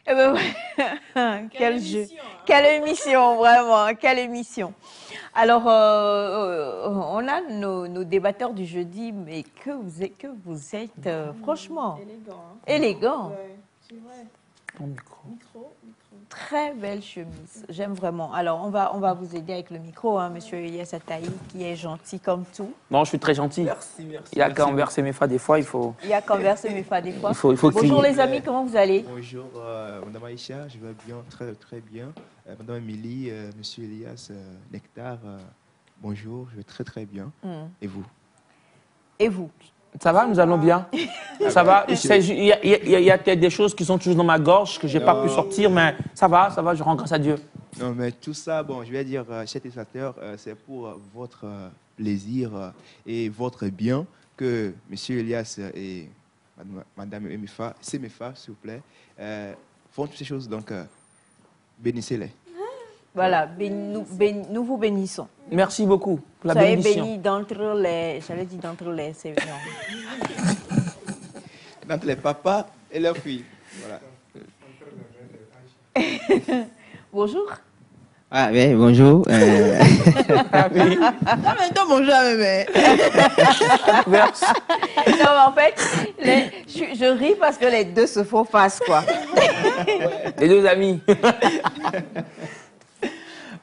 Eh ben, quel jeu, émission, hein. quelle émission, vraiment, quelle émission. Alors, on a nos débatteurs du jeudi, mais que vous êtes franchement, Élégant. Hein. élégant. Ouais, c'est vrai. Ton micro. Micro. Très belle chemise, j'aime vraiment. Alors, on va vous aider avec le micro, hein, monsieur Elias Ataï, qui est gentil comme tout. Non, je suis très gentil. Merci, merci. Il y a qu'à inverser mes fa des fois, il faut... Il y a qu'à verser mes fa des fois. Il faut Bonjour crier. les amis, comment vous allez? Bonjour, Madame Aïcha, je vais bien, très très bien. Madame Amélie, Monsieur Elias, Nectar, bonjour, je vais très très bien. Et vous? Et vous? Ça va, nous allons bien. Ça va. Il y a peut-être des choses qui sont toujours dans ma gorge que je n'ai pas pu sortir, mais ça va, je rends grâce à Dieu. Non, mais tout ça, bon, je vais dire, chers téléspectateurs, c'est pour votre plaisir et votre bien que Monsieur Elias et Madame Emifa, Semefa, s'il vous plaît, font toutes ces choses, donc bénissez-les. Voilà, nous vous bénissons. Merci beaucoup pour la Soyez bénédiction. bénis d'entre les... J'allais dire d'entre les... Non. Entre les papas et leurs filles. Voilà. Bonjour. Ah oui, bonjour. Ah oui. En même temps, bonjour à bébé. Merci. Non, mais en fait, je ris parce que les deux se font face, quoi. Les deux amis.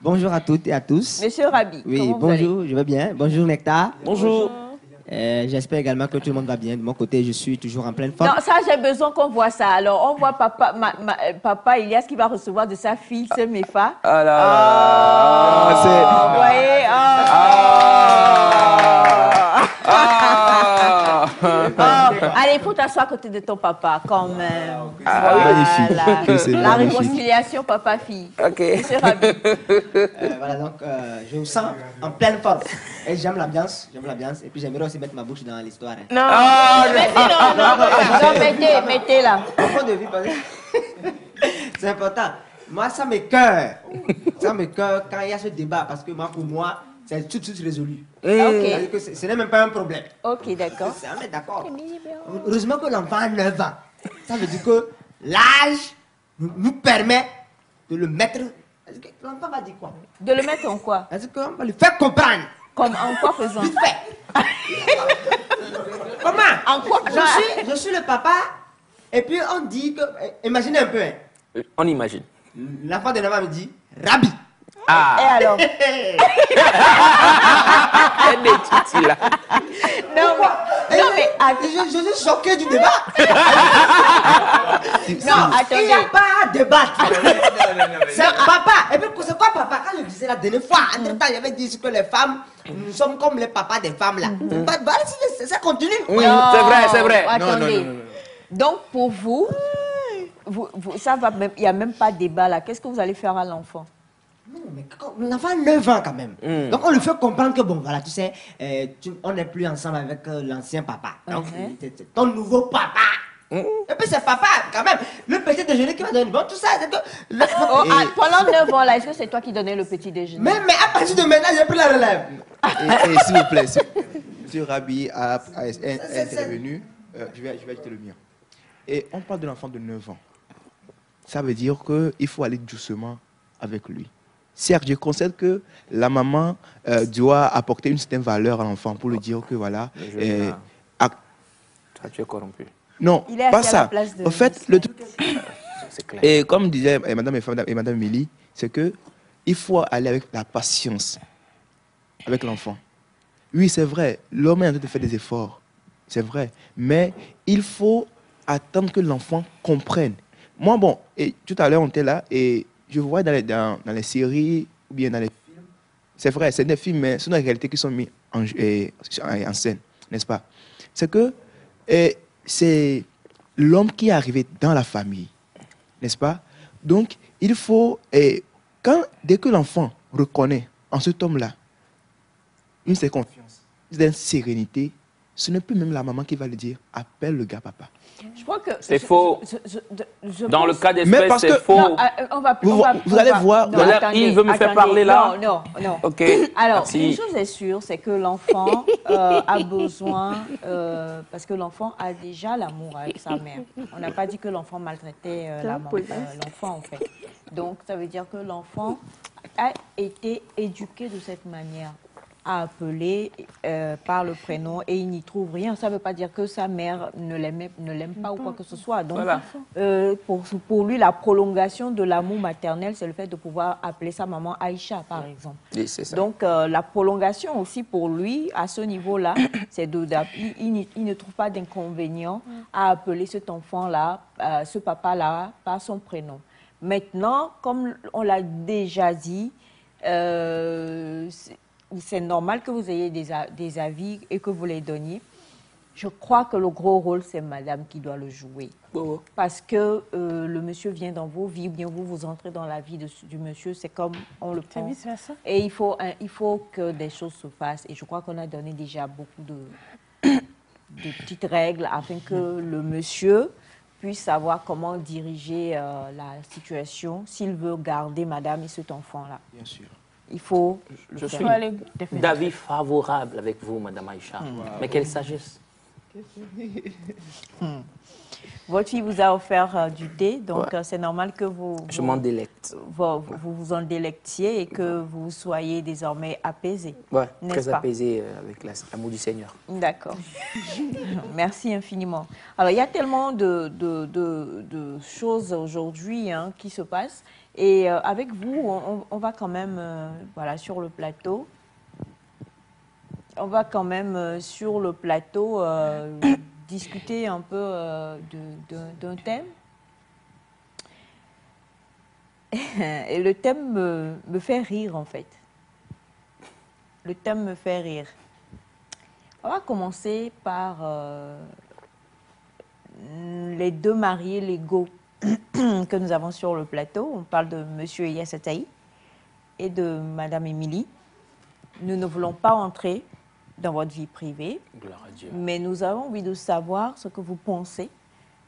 Bonjour à toutes et à tous. Monsieur Rabi, Oui, comment vous allez? bonjour, je vais bien. Bonjour Nectar. Bonjour. J'espère également que tout le monde va bien. De mon côté, je suis toujours en pleine forme. Non, ça, j'ai besoin qu'on voit ça. Alors, on voit papa Elias qui va recevoir de sa fille, ce Mefa. Ah là Ah, c'est- vous voyez, allez, il faut t'asseoir à côté de ton papa, quand même. magnifique. Que c'est La magnifique. réconciliation papa-fille. Ok. Monsieur Rabi. Voilà, donc je vous sens en pleine forme. Et j'aime l'ambiance, Et puis j'aimerais aussi mettre ma bouche dans l'histoire. Hein. Non, non, mettez là. Au fond de vue, parce que c'est important. Moi, ça m'écoeure. Ça m'écoeure quand il y a ce débat, parce que moi, pour moi, c'est tout de suite résolu. Ok, C'est-à-dire que ce n'est même pas un problème. ok, d'accord. On est d'accord. Heureusement que l'enfant a 9 ans. Ça veut dire que l'âge nous permet de le mettre. Est-ce que l'enfant va dire quoi? De le mettre en quoi? Est-ce qu'on va lui faire comprendre? Comme en quoi faisant? Vite fait. Comment? En quoi? Je suis le papa, et puis on dit que. Imaginez un peu, hein. On imagine. L'enfant de 9 ans me dit Rabbi. Et alors? Elle est titi, là. Non, mais Je suis choqué du débat. non, Il n'y a attendez. pas à débattre. C'est papa. Et puis, c'est quoi papa? Quand je disais la dernière fois, entre-temps, il avait dit que les femmes, nous sommes comme les papas des femmes là. Voilà, ça continue. Oui, Non, c'est vrai. Attendez. Donc, pour vous, ça va même, il n'y a même pas de débat là. Qu'est-ce que vous allez faire à l'enfant? Non, mais l'enfant a 9 ans quand même. Donc on lui fait comprendre que bon, voilà, tu sais, on n'est plus ensemble avec l'ancien papa. Donc c'est ton nouveau papa. Et puis c'est papa quand même. Le petit déjeuner qui va donner, bon, tout ça, c'est que. Pendant 9 ans là, est-ce que c'est toi qui donnais le petit déjeuner? Mais à partir de maintenant, j'ai pris la relève. Et s'il vous plaît, Monsieur Rabi a intervenu, je vais ajouter le mien. Et on parle de l'enfant de 9 ans. Ça veut dire qu'il faut aller doucement avec lui. Certes, je concède que la maman doit apporter une certaine valeur à l'enfant pour lui dire que voilà. Toi, tu es corrompu. Non, Il est pas assis à la ça. place de- En fait, le truc, C'est clair. et comme disait Madame Mélie, c'est que il faut aller avec la patience avec l'enfant. Oui, c'est vrai, l'homme est en train de faire des efforts, c'est vrai, mais il faut attendre que l'enfant comprenne. Moi, bon, et tout à l'heure, on était là et je vois dans les séries ou bien dans les films, c'est vrai, c'est des films, mais ce sont des réalités qui sont mises en scène, n'est-ce pas? C'est que c'est l'homme qui est arrivé dans la famille, n'est-ce pas? Donc, il faut, dès que l'enfant reconnaît en cet homme-là une certaine confiance, une certaine sérénité, ce n'est plus même la maman qui va lui dire, appelle le gars papa. Je crois que C'est faux. Dans le cas Mais d'espèce, parce c'est que- faux. Non, Vous allez voir- Voilà, il veut me faire parler là. Non, non. Ok. Alors, Merci. une chose est sûre, c'est que l'enfant a besoin, parce que l'enfant a déjà l'amour avec sa mère. On n'a pas dit que l'enfant maltraitait l'enfant, en fait. Donc, ça veut dire que l'enfant a été éduqué de cette manière, à appeler par le prénom, et il n'y trouve rien. Ça ne veut pas dire que sa mère ne l'aime pas ou quoi que ce soit. Donc, Voilà. pour lui, la prolongation de l'amour maternel, c'est le fait de pouvoir appeler sa maman Aïcha, par exemple. Oui, c'est ça. Donc, la prolongation aussi pour lui, à ce niveau-là, c'est il ne trouve pas d'inconvénient à appeler cet enfant-là, ce papa-là, par son prénom. Maintenant, comme on l'a déjà dit, c'est normal que vous ayez des avis et que vous les donniez. Je crois que le gros rôle, c'est madame qui doit le jouer. Parce que le monsieur vient dans vos vies, ou bien vous entrez dans la vie du monsieur, c'est comme on le prend. Et il faut que des choses se fassent. Et je crois qu'on a donné déjà beaucoup de petites règles afin que le monsieur puisse savoir comment diriger la situation s'il veut garder madame et cet enfant-là. Bien sûr. Il faut Je le suis faire. d'avis favorable avec vous, Madame Aïcha. Mais quelle sagesse. Votre fille vous a offert du thé, donc c'est normal que Je m'en délecte. vous en délectiez et que vous soyez désormais apaisé. Ouais, N'est-ce très pas? apaisé avec l'amour du Seigneur. D'accord. Merci infiniment. Alors, il y a tellement de choses aujourd'hui qui se passent. Et avec vous, on va quand même voilà, sur le plateau. On va quand même sur le plateau discuter un peu d'un thème. Et le thème me fait rire, en fait. Le thème me fait rire. On va commencer par les deux mariés légaux que nous avons sur le plateau. On parle de M. Elias Ataï et de Mme Émilie. Nous ne voulons pas entrer dans votre vie privée, Gloire à Dieu. mais nous avons envie de savoir ce que vous pensez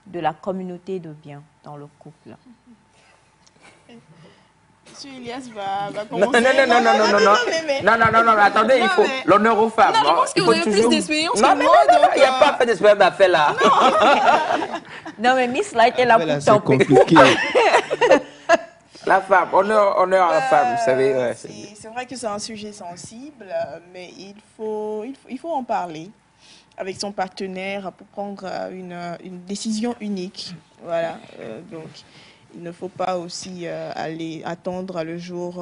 de la communauté de biens dans le couple. Monsieur Elias va Non, commencer. non, attendez, il faut mais- l'honneur aux femmes. Non, je pense que Il vous faut avez toujours- plus d'expérience Non, que non, moi, non, donc, il n'y a pas fait d'espèce d'affaire là. Non, mais Miss Light est là Là, pour c'est topper. compliqué. La femme, honneur à la femme, vous savez. Ouais, c'est vrai que c'est un sujet sensible, mais il faut en parler avec son partenaire pour prendre une décision unique. Voilà. Donc, il ne faut pas aussi aller attendre le jour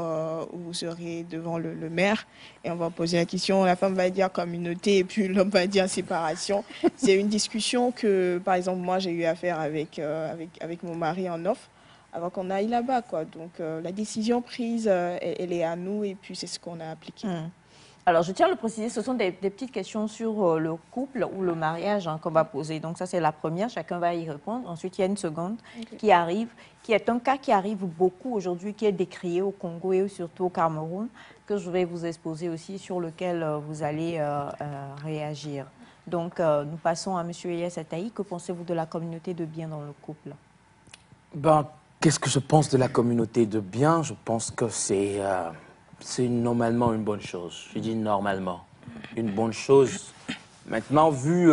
où vous serez devant le maire et on va poser la question. La femme va dire communauté et puis l'homme va dire séparation. C'est une discussion que, par exemple, moi j'ai eu à faire avec mon mari en off avant qu'on aille là-bas, quoi. Donc la décision prise, elle est à nous et puis c'est ce qu'on a appliqué. Alors, je tiens à le préciser, ce sont des petites questions sur le couple ou le mariage qu'on va poser. Donc, ça, c'est la première, chacun va y répondre. Ensuite, il y a une seconde qui arrive, qui est un cas qui arrive beaucoup aujourd'hui, qui est décrié au Congo et surtout au Cameroun, que je vais vous exposer aussi, sur lequel vous allez réagir. Donc, nous passons à M. Elias Ataï. Que pensez-vous de la communauté de biens dans le couple? Ben, qu'est-ce que je pense de la communauté de biens? Je pense que c'est normalement une bonne chose. Je dis normalement. Une bonne chose. Maintenant, vu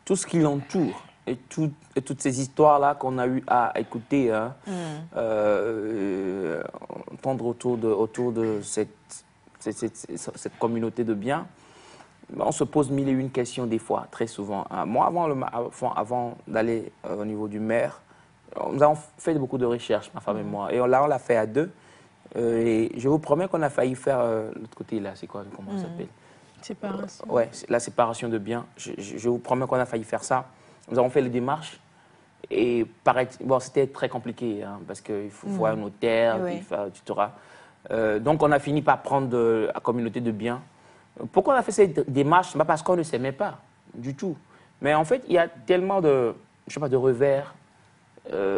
tout ce qui l'entoure et toutes ces histoires-là qu'on a eu à écouter, entendre autour de cette communauté de biens, on se pose mille et une questions des fois, très souvent. Moi, avant d'aller au niveau du maire, nous avons fait beaucoup de recherches, ma femme et moi. Et là, on l'a fait à deux. Et je vous promets qu'on a failli faire l'autre côté, là, c'est quoi, comment ça s'appelle? Séparation. Ouais, c'est la séparation de biens. Je vous promets qu'on a failli faire ça. Nous avons fait les démarches. Et bon, c'était très compliqué, parce qu'il faut voir un notaire, Oui. donc on a fini par prendre la communauté de biens. Pourquoi on a fait cette démarche? Pas parce qu'on ne s'aimait pas, du tout. Mais en fait, il y a tellement de revers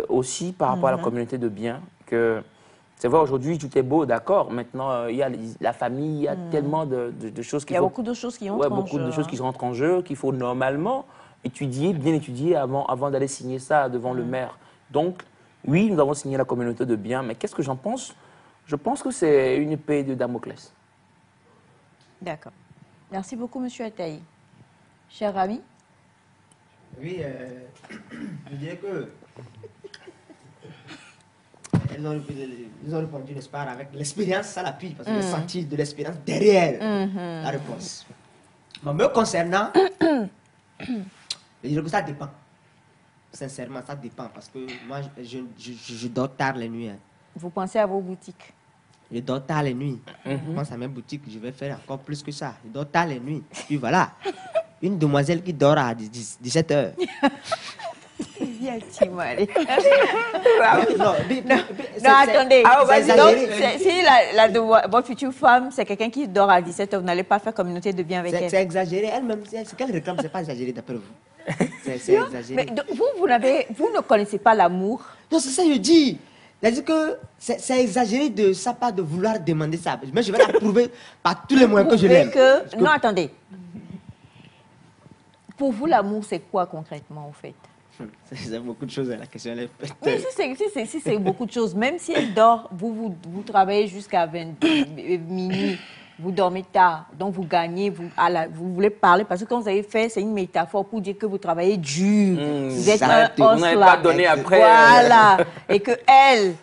aussi par rapport à la communauté de biens que C'est vrai, aujourd'hui, tout est beau, d'accord. Maintenant, il y a la famille, il y a tellement de choses qui Il y a beaucoup de choses qui entrent en beaucoup jeu. de choses qui rentrent en jeu, qu'il faut normalement étudier, bien étudier avant d'aller signer ça devant le maire. Donc, oui, nous avons signé la communauté de biens, mais qu'est-ce que j'en pense? Je pense que c'est une épée de Damoclès. D'accord. Merci beaucoup, Monsieur Ataï. Cher ami. Oui, je dirais que ils ont répondu, n'est-ce pas, avec l'expérience, ça l'appuie, parce que j'ai senti de l'expérience derrière la réponse. Mais me concernant, je dirais que ça dépend. Sincèrement, ça dépend, parce que moi, je dors tard les nuits. Hein. Vous pensez à vos boutiques? Je dors tard les nuits. Je pense à mes boutiques, je vais faire encore plus que ça. Je dors tard les nuits. Puis voilà, une demoiselle qui dort à 17 heures. Bien, Timali. Non, attendez. exagéré. Si votre future femme, c'est quelqu'un qui dort à 17 heures, vous n'allez pas faire communauté de bien avec elle. C'est exagéré. Elle-même, ce qu'elle réclame, c'est pas exagéré d'après vous. C'est exagéré. Mais vous ne connaissez pas l'amour. Non, c'est ça que je dis. C'est-à-dire que c'est exagéré de sa part de vouloir demander ça. Mais je vais la prouver par tous les moyens que je l'aime. Non, attendez. Pour vous, l'amour, c'est quoi concrètement, en fait? C'est beaucoup de choses, la question elle est faite. Oui, si c'est beaucoup de choses. Même si elle dort, vous travaillez jusqu'à minuit, vous dormez tard, donc vous gagnez, vous voulez parler, parce que quand vous avez fait, c'est une métaphore pour dire que vous travaillez dur. Vous êtes un Vous n'avez pas donné après. Voilà. Et que elle,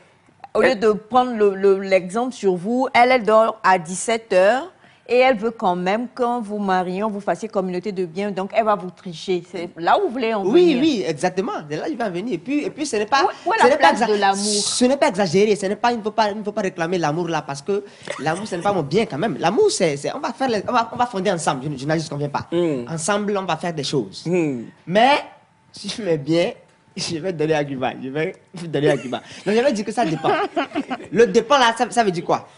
au lieu de prendre l'exemple sur vous, elle dort à 17 heures. Et elle veut quand même, quand vous mariez, vous fassiez communauté de biens, donc elle va vous tricher. C'est là où vous voulez en venir. Oui, exactement. C'est là où il va venir. Et puis ce n'est pas... Où est la place de l'amour? Ce n'est pas exagéré. Il ne faut pas réclamer l'amour là, parce que l'amour, ce n'est pas mon bien quand même. L'amour, on va fonder ensemble. Je n'en conviens pas. Ensemble, on va faire des choses. Mais, si je mets bien, je vais donner à Cuba. Donc, je vais dire que ça dépend. Le dépend là, ça veut dire quoi?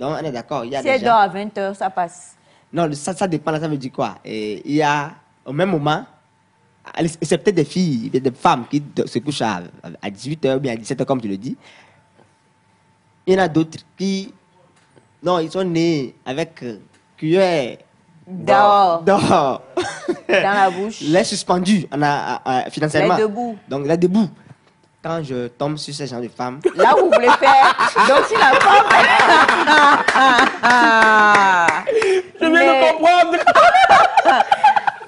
Donc, on est d'accord. Si elle dort à 20 heures, ça passe. Non, ça dépend, là, ça veut dire quoi? Et il y a, au même moment, c'est peut-être des filles, des femmes qui se couchent à 18 heures ou bien à 17 heures, comme tu le dis. Il y en a d'autres qui, non, ils sont nés avec cuillère dehors. Dans la bouche. Les suspendus, financièrement. Les debout. Donc, les debout. Quand je tombe sur ce genre de femmes. Là, vous voulez faire. Donc, si la femme. Je viens de comprendre.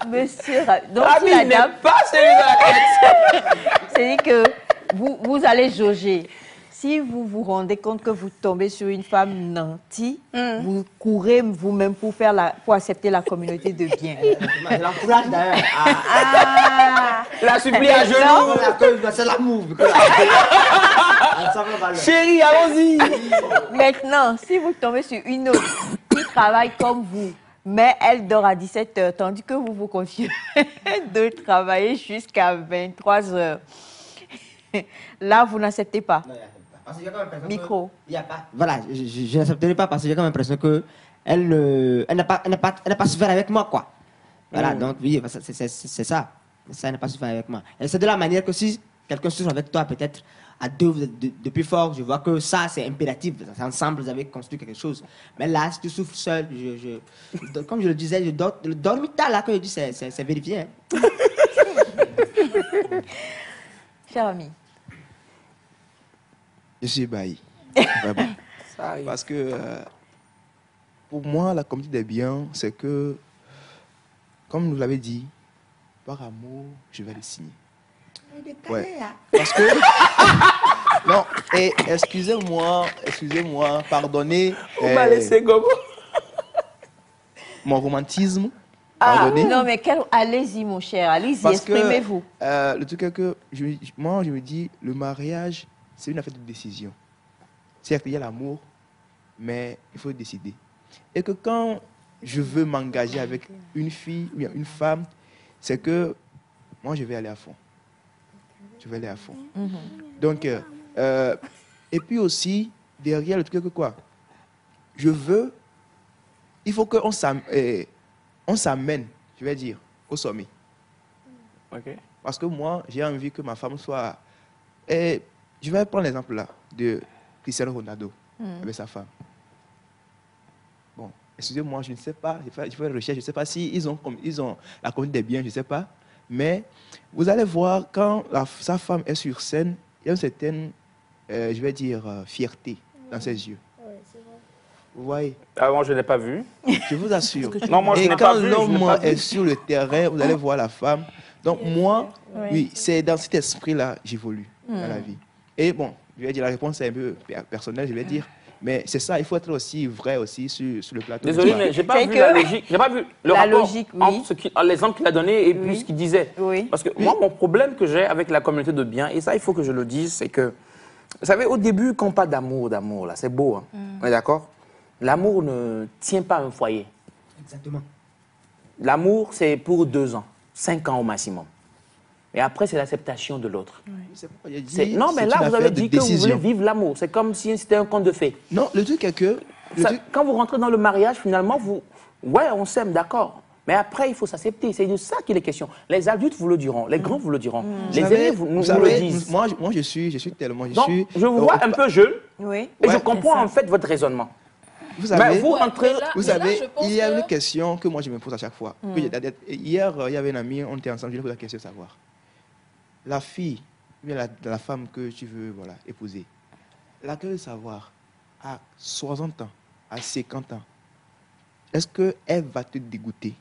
Monsieur. Donc, si la dame. Pas celui de la tête. C'est-à-dire que vous allez jauger. Si vous vous rendez compte que vous tombez sur une femme nantie, vous courez vous-même pour accepter la communauté de biens. Je l'encourage d'ailleurs. La supplie à genoux. C'est l'amour. Chérie, allons-y. Maintenant, si vous tombez sur une autre qui travaille comme vous, mais elle dort à 17 heures, tandis que vous vous confiez de travailler jusqu'à 23 heures, là, vous n'acceptez pas. Parce qu'il y a quand même micro. Il y a pas. Voilà, je n'accepterai pas parce que j'ai quand même l'impression que elle n'a pas souffert avec moi, quoi. Voilà, donc oui, c'est ça. Ça n'a pas souffert avec moi. Et c'est de la manière que si quelqu'un souffre avec toi, peut-être à deux, vous êtes depuis fort, je vois que ça, c'est impératif. Ensemble, vous avez construit quelque chose. Mais là, si tu souffres seul, comme je le disais, le dormital là que je dis, c'est vérifié. Hein. Cher ami. Je suis ébahi. Vraiment. Parce que pour moi, la communauté des biens, c'est que, comme nous l'avez dit, par amour, je vais le signer. Ouais. Parce que. Non, et excusez-moi, pardonnez. On va laisser Gogo. Mon romantisme. Pardonnez. Non, mais allez-y, mon cher, allez-y, exprimez-vous. Le truc est que, moi, je me dis, le mariage, c'est une affaire de décision. Certes, il y a l'amour, mais il faut décider. Et que quand je veux m'engager avec une fille ou une femme, c'est que moi, je vais aller à fond. Je vais aller à fond. Donc, et puis aussi, derrière le truc que quoi? Il faut qu'on s'amène, je vais dire, au sommet. Okay. Parce que moi, j'ai envie que ma femme soit... Et je vais prendre l'exemple là, Cristiano Ronaldo avec sa femme. Bon, excusez-moi, je ne sais pas, je fais une recherche, je ne sais pas s'ils ont la communauté des biens, je ne sais pas. Mais vous allez voir, quand sa femme est sur scène, il y a une certaine, je vais dire, fierté dans ses yeux. Vous voyez? Ah, moi, je ne l'ai pas vu. Je vous assure. Non, moi, je Et n'ai quand pas vu, l'homme est sur le terrain, vous allez voir la femme. Donc moi, oui, c'est dans cet esprit-là j'évolue dans la vie. Et bon, je vais dire, la réponse est un peu personnelle, je vais dire. Mais c'est ça, il faut être aussi vrai aussi sur le plateau. Désolé, mais je n'ai pas vu la logique. J'ai pas vu le rapport logique, oui. entre l'exemple qu'il a donné et puis ce qu'il disait. Oui. Parce que moi, mon problème que j'ai avec la communauté de biens, et ça, il faut que je le dise, c'est que, vous savez, au début, quand on parle d'amour, là, c'est beau, hein. On est d'accord? L'amour ne tient pas un foyer. Exactement. L'amour, c'est pour 2 ans, 5 ans au maximum. Et après, c'est l'acceptation de l'autre. Non, mais là, vous avez dit que vous voulez vivre l'amour. C'est comme si c'était un conte de fées. Non, le truc est que... Quand vous rentrez dans le mariage, finalement, ouais, on s'aime, d'accord. Mais après, il faut s'accepter. C'est de ça qu'il est question. Les adultes vous le diront, les grands vous le diront, les aînés vous le disent. Moi, je suis tellement... Je vous vois un peu jeune, oui. Et je comprends en fait votre raisonnement. Vous savez, vous savez, il y a une question que moi je me pose à chaque fois. Hier, il y avait un ami, on était ensemble, je lui ai posé la question de savoir. La fille, la femme que tu veux épouser, laquelle de savoir, à 60 ans, à 50 ans, est-ce qu'elle va te dégoûter?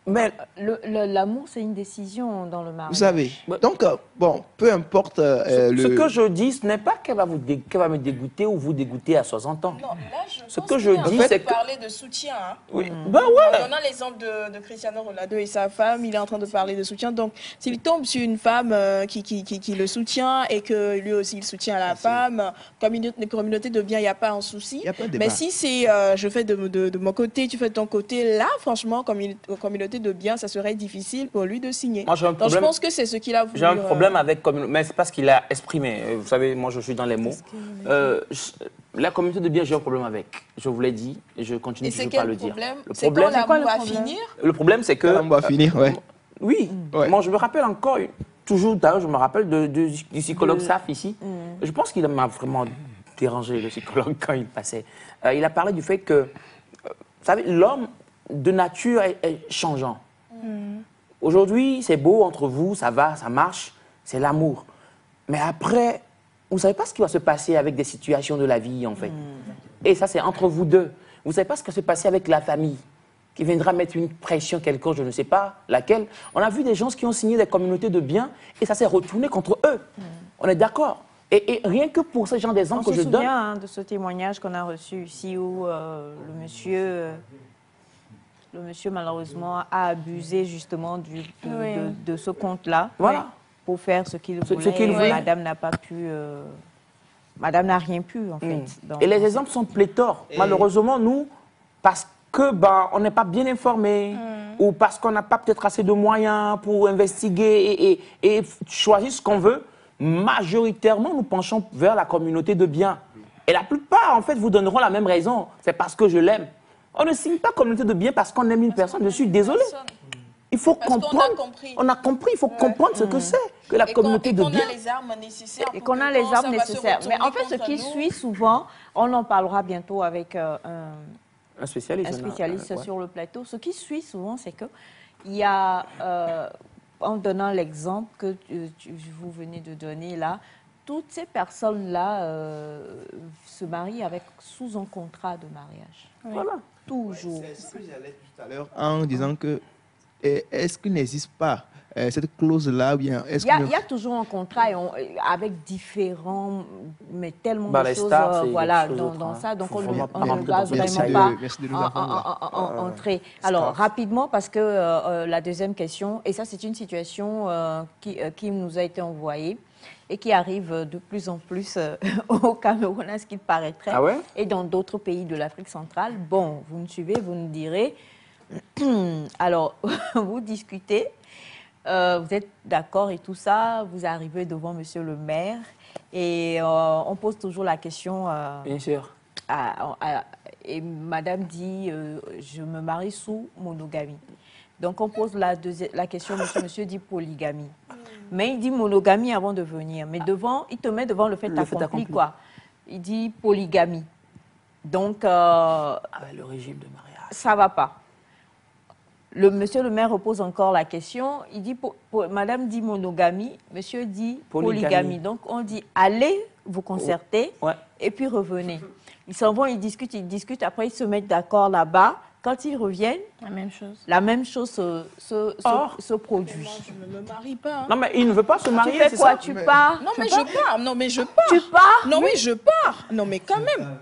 Mais l'amour, c'est une décision dans le mariage. Vous savez, donc, bon, peu importe ce que je dis, ce n'est pas qu'elle va me dégoûter ou vous dégoûter à 60 ans. Non, là, ce que je dis, c'est que... parler de soutien. Hein. Oui. Ben ouais. On a l'exemple de Cristiano Ronaldo et sa femme, il est en train de parler de soutien. Donc, s'il tombe sur une femme qui le soutient et que lui aussi il soutient la femme, comme une communauté de biens, il n'y a pas un souci. Mais si c'est je fais de mon côté, tu fais de ton côté, là, franchement, communauté de biens, ça serait difficile pour lui de signer. Moi, donc, je pense que c'est ce qu'il a voulu. J'ai un problème avec, mais c'est pas ce qu'il a exprimé. Vous savez, moi, je suis dans les mots. La communauté de biens, j'ai un problème avec. Je vous l'ai dit et je continue toujours pas à le dire. C'est quand l'amour va finir. Le problème, c'est que... L'amour va finir, ouais. Oui. Ouais. Moi, je me rappelle encore, toujours, d'ailleurs, je me rappelle du psychologue Saf ici. Je pense qu'il m'a vraiment dérangé, le psychologue, quand il passait. Il a parlé du fait que, vous savez, l'homme de nature est changeant. Aujourd'hui, c'est beau entre vous, ça va, ça marche, c'est l'amour. Mais après, vous ne savez pas ce qui va se passer avec des situations de la vie, en fait. Et ça, c'est entre vous deux. Vous ne savez pas ce qui va se passer avec la famille, qui viendra mettre une pression quelconque, je ne sais pas laquelle. On a vu des gens qui ont signé des communautés de biens et ça s'est retourné contre eux. On est d'accord. Et rien que pour ce genre d'exemple que je donne... On se souvient de ce témoignage qu'on a reçu ici où le monsieur, malheureusement, a abusé justement de ce compte-là. Voilà. Pour faire ce qu'il voulait. Madame n'a pas pu... Madame n'a rien pu, en fait. Et les exemples sont pléthores. Malheureusement, nous, parce que on n'est pas bien informés, ou parce qu'on n'a pas peut-être assez de moyens pour investiguer et choisir ce qu'on veut, majoritairement, nous penchons vers la communauté de biens. Et la plupart, en fait, vous donneront la même raison. C'est parce que je l'aime. On ne signe pas communauté de biens parce qu'on aime une personne. Je suis désolé. Il faut comprendre. On a compris. Il faut comprendre ce que c'est que la communauté de biens. Et qu'on a les armes nécessaires. Et qu'on a les armes nécessaires. Mais en fait, ce qui suit souvent, on en parlera bientôt avec un spécialiste sur le plateau. Ce qui suit souvent, c'est que il y a, en donnant l'exemple que vous venez de donner là, toutes ces personnes-là se marient sous un contrat de mariage. Voilà. Toujours. C'est ce que j'allais tout à l'heure en disant que est-ce qu'il n'existe pas cette clause-là bien il y a toujours un contrat avec différents, mais tellement de choses dans ça. Donc on ne va vraiment pas entrer. Alors rapidement, parce que la deuxième question, et ça c'est une situation qui nous a été envoyée et qui arrive de plus en plus au Cameroun, à ce qu'il paraîtrait, et dans d'autres pays de l'Afrique centrale. Bon, vous me suivez, vous me direz. Alors, vous discutez, vous êtes d'accord et tout ça, vous arrivez devant monsieur le maire et on pose toujours la question. Bien sûr. Et madame dit, je me marie sous monogamie. Donc, on pose la question, monsieur dit polygamie. Mais il dit monogamie avant de venir. Mais il te met devant le fait accompli, quoi. il dit polygamie. Donc, le régime de mariage. Ça ne va pas. Monsieur le maire repose encore la question. Il dit, madame dit monogamie, monsieur dit polygamie. Donc, on dit, allez vous concerter et puis revenez. Ils s'en vont, ils discutent, après ils se mettent d'accord là-bas. Quand ils reviennent, la même chose se produit. Moi, je ne me marie pas. Non, mais il ne veut pas se marier, c'est quoi? Tu pars? Non, mais je pars. Non, mais je pars. Tu pars? Non, mais je pars. Non, mais quand même.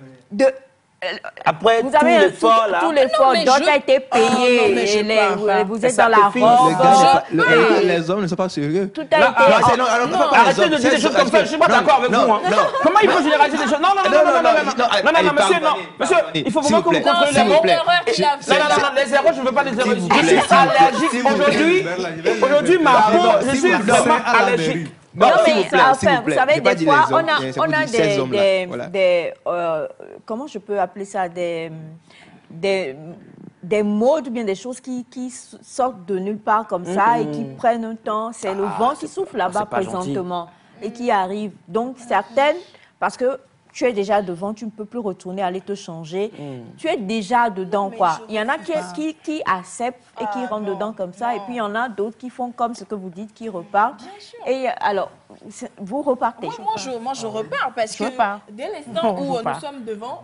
Après vous avez l'effort, là. Tout l'effort, d'autres a été payé. Vous êtes dans la robe. Les hommes ne sont pas sérieux. Tout a été... Arrêtez de dire des choses comme ça. Je ne suis pas d'accord avec vous. Comment il faut généraliser des choses? Non, monsieur, non. Monsieur, il faut vraiment que vous contrôlez les mots. Non, les erreurs, je ne veux pas des erreurs. Je suis allergique aujourd'hui. Ma peau, je suis vraiment allergique. Non, mais enfin, vous savez, des fois, on a des comment je peux appeler ça, des modes ou bien des choses qui sortent de nulle part comme ça et qui prennent un temps. C'est le vent qui souffle là-bas présentement et qui arrive. Donc, certaines, parce que tu es déjà devant, tu ne peux plus retourner, aller te changer. Tu es déjà dedans, quoi. Il y en a qui acceptent et qui rentrent dedans comme ça. Et puis, il y en a d'autres qui font comme ce que vous dites, qui repartent. Bien sûr. Et alors, vous repartez. Moi, je repars parce que dès l'instant où nous sommes devant,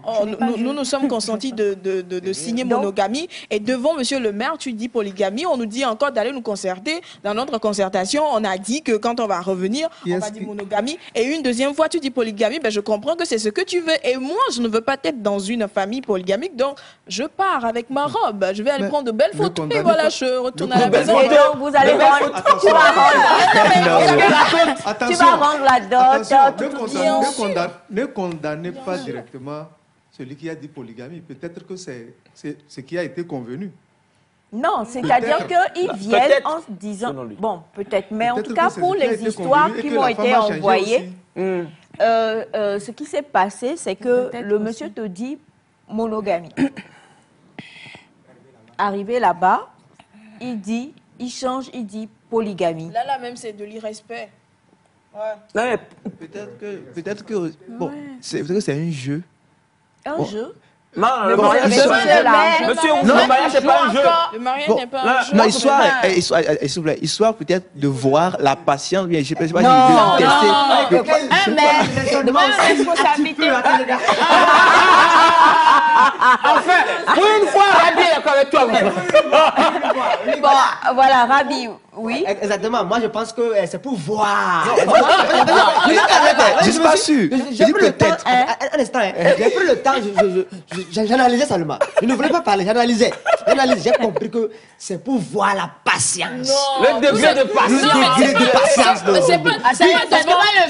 nous sommes consentis de signer monogamie. Et devant monsieur le maire, tu dis polygamie. On nous dit encore d'aller nous concerter. Dans notre concertation, on a dit que quand on va revenir, on va dire monogamie. Et une deuxième fois, tu dis polygamie. Ben, je comprends que c'est ce que tu veux. Et moi, je ne veux pas être dans une famille polygamique. Donc, je pars avec ma robe. Je vais aller prendre de belles photos. Et voilà, je retourne à la maison. Et donc, vous allez rendre... Tu vas rendre la dot. Ne condamnez pas directement celui qui a dit polygamie. Peut-être que c'est ce qui a été convenu. Non, c'est-à-dire qu'ils viennent en se disant... Bon, peut-être, mais en tout cas, pour les histoires qui m'ont été envoyées, ce qui s'est passé, c'est que le monsieur te dit monogamie. Arrivé là-bas, il change, il dit polygamie. Là même, c'est de l'irrespect. Ouais. Peut-être que bon, c'est un jeu. Un jeu? Non, le mariage, c'est pas un jeu. Monsieur, le mariage, c'est pas un jeu. Le mariage n'est pas un jeu. Non, histoire peut-être de voir la patience. Bien, je ne sais pas si de tester. Un maire demande responsabilité. Enfin, pour une fois, Rabi est d'accord avec toi. Bon, voilà, Rabi, oui. Exactement, moi je pense que c'est pour voir. Je ne suis pas sûr. J'ai pris le temps, un instant, j'ai pris le temps, j'analysais seulement. Je ne voulais pas parler, j'analysais. J'ai compris que c'est pour voir la patience. Le degré de patience.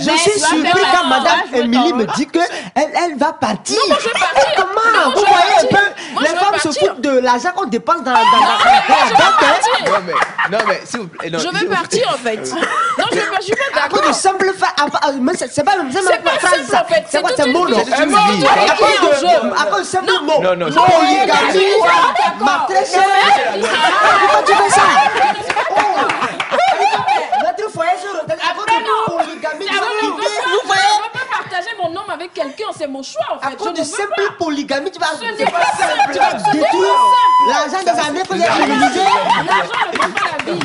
Je suis surpris quand Madame Émilie me dit qu'elle va partir. Non, je vais partir. Comment? Vous voyez un peu, les femmes se foutent de l'argent qu'on dépense dans la banque. Non, mais s'il vous plaît. Je vais partir en fait. Non, je vais pas, je suis pas À cause de simple fait. C'est pas même phrase ça. C'est quoi, c'est mono? À cause de simple mot. Non. Polygamie. Ma très chère. Pourquoi tu fais ça? Notre foyer sur à cause de polygamie. Vous voyez? Je ne veux pas partager mon nom avec quelqu'un, c'est mon choix en fait. À cause de simple polygamie, tu vas simple. détruire l'argent des années que j'ai utilisé. L'argent ne vaut pas la vie.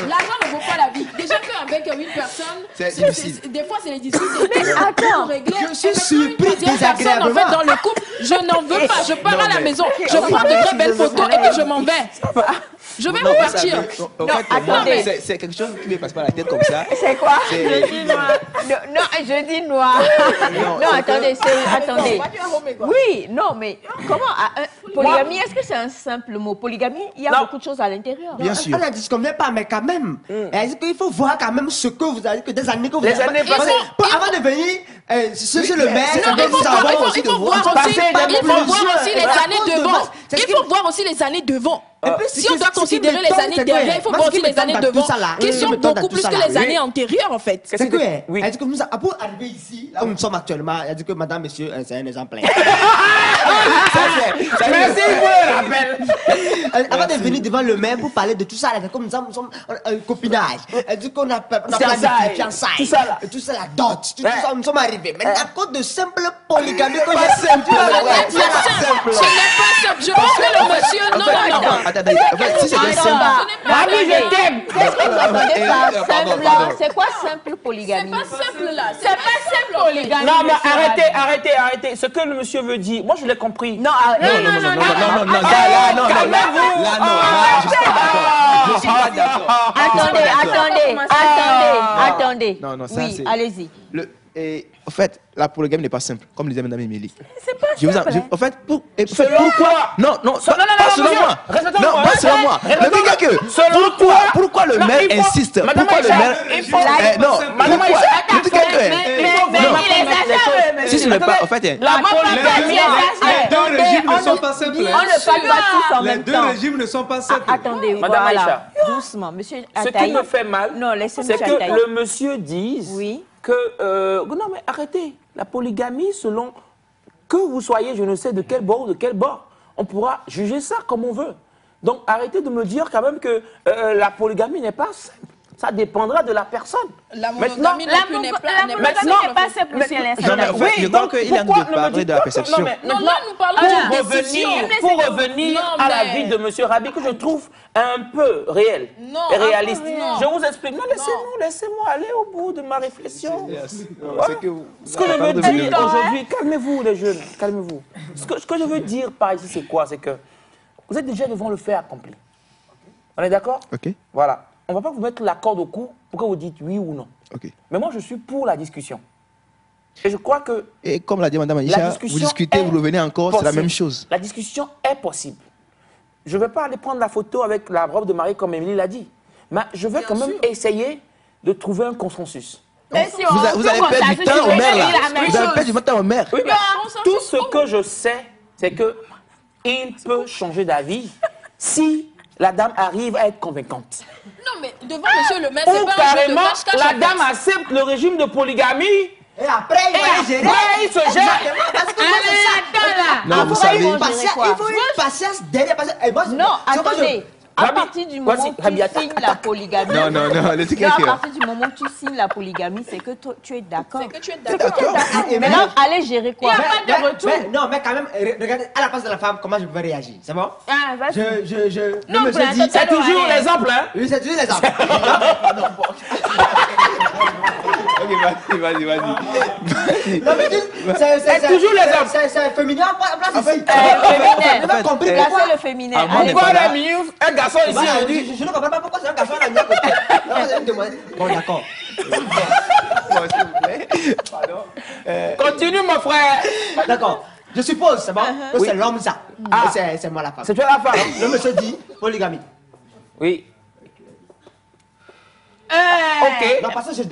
L'argent ne vaut pas la vie. Déjà qu'avec une personne, des fois c'est les difficultés. Attends, je suis surpris désagréablement. En fait, dans le couple, je n'en veux pas. Je pars à la maison, je prends de très belles photos et puis je m'en vais. Je vais repartir. Attendez. C'est quelque chose qui ne me passe pas la tête comme ça. C'est quoi? Je dis noir. Non, je dis noir. Non, attendez. Oui, non, mais comment? Polygamie, est-ce que c'est un simple mot? Polygamie, il y a beaucoup de choses à l'intérieur. Bien sûr. On ne disconvient pas, mais quand même. Est-ce qu'il faut voir quand même ce que vous avez, que des années que vous avez. Avant de venir, sur le maire, il faut voir aussi les années devant. Il faut voir aussi les années devant. Si on doit considérer les années derrière, il faut voir aussi les années devant. Question beaucoup plus que les années antérieures, en fait. C'est que, elle dit que nous, pour arriver ici, là où nous sommes actuellement, elle dit que madame, monsieur, c'est un exemplaire. Merci pour le rappel. Avant de venir devant le maire pour parler de tout ça, comme nous sommes un copinage. Elle dit qu'on a planifié fiançailles, tout ça, la dot, tout ça, nous sommes arrivés. Mais à cause de simple polygamie, que j'ai simple. Ce n'est pas simple. Je pense que le monsieur. Non. Attendez, si c'était simple. Mamie, je t'aime. Qu'est-ce que vous entendez par simple là? C'est quoi simple polygamie? C'est pas simple là. C'est pas simple polygamie. Non, mais arrêtez. Ce que le monsieur veut dire, moi je l'ai compris. Non, Non, calmez-vous. là, non, je suis pas d'accord. Attendez. Non, ça, oui, c'est- allez-y. En fait, la polygamie n'est pas simple, comme le disait Mme Émilie. C'est pas simple. En fait, Selon quoi? Non, pas selon moi. Non, pas selon moi. Mais regarde que, pourquoi le maire insiste? Pourquoi le maire... Madame Aïcha, Si ce n'est pas... En fait, la Les polygamie. deux régimes ne sont pas simples. On ne parle pas tous en Les même deux temps. régimes ne sont pas simples. Attendez, Madame voilà. Aïcha. Doucement, monsieur Ce qui Ataï. me fait mal, Non, laissez c'est monsieur que Ataï. le monsieur dise Oui. que... non, mais arrêtez. La polygamie, selon que vous soyez, je ne sais de quel bord ou de quel bord, on pourra juger ça comme on veut. Donc arrêtez de me dire quand même que la polygamie n'est pas simple. Ça dépendra de la personne. La Maintenant, monogamie non plus n'est pas simple, monsieur non, mais en fait, je crois qu'il est en train de parler de la perception. Non, là, nous parlons de décision. Pour revenir Non, à la mais- vie de M. Rabi, que je trouve un peu réel Non, et un peu réaliste. non. Je vous explique. Non, laissez-moi aller au bout de ma réflexion. C'est que vous... Ce que je veux dire aujourd'hui, calmez-vous les jeunes, calmez-vous. Ce que je veux dire par ici, c'est quoi? C'est que vous êtes déjà devant le fait accompli. On est d'accord? Ok, Voilà. On ne va pas vous mettre la corde au cou pour que vous dites oui ou non. ok. Mais moi, je suis pour la discussion. Et je crois que Et comme l'a dit Mme la Aïcha, discussion vous discutez, est vous revenez encore, c'est la possible. même chose. La discussion est possible. Je ne vais pas aller prendre la photo avec la robe de mariée comme Émilie l'a dit. Mais je vais quand même essayer de trouver un consensus. Vous allez perdre du temps au maire, là. Vous allez perdre du temps au maire. Oui, mais tout ce que je sais, c'est qu'il peut changer d'avis si la dame arrive à être convaincante. Non, mais devant monsieur le maire, c'est Ou pas un jeu de carrément, cache-cache. la en fait. dame accepte le régime de polygamie Et après, il va les gérer. après, il se gère. Parce que moi, c'est ça. Non, vous Après, savez... ils vont Patience, gérer quoi? il faut une patience derrière. Non, attendez. À Rabi, partir du moment voici, où Rabi, tu signes la polygamie, Non, laissez non, à quelqu'un. partir du moment où tu signes la polygamie, c'est que tu es d'accord. C'est que tu es d'accord. Et Maintenant, allez gérer quoi? Non, mais quand même, regardez, à la place de la femme, comment je peux réagir. C'est bon? Ah, vas-y. Le monsieur dit. C'est toujours l'exemple, hein? Oui, c'est toujours l'exemple. Ok, vas-y. Non, mais C'est toujours l'exemple. C'est féminin, place ici. Féminin. Vous avez compris Placez pourquoi? le féminin. Ah, moi, Allez. on est pas là. Un garçon ici, Voilà, on dit. je ne comprends pas pourquoi c'est un garçon à la mienne. Non, vous allez me demander. Bon, d'accord. Continue, mon frère. D'accord. Je suppose, c'est bon? Que c'est l'homme, ça. Ah. Et c'est moi la femme. C'est toi la femme. Le monsieur dit polygamie. Oui. Ok. Non, parce que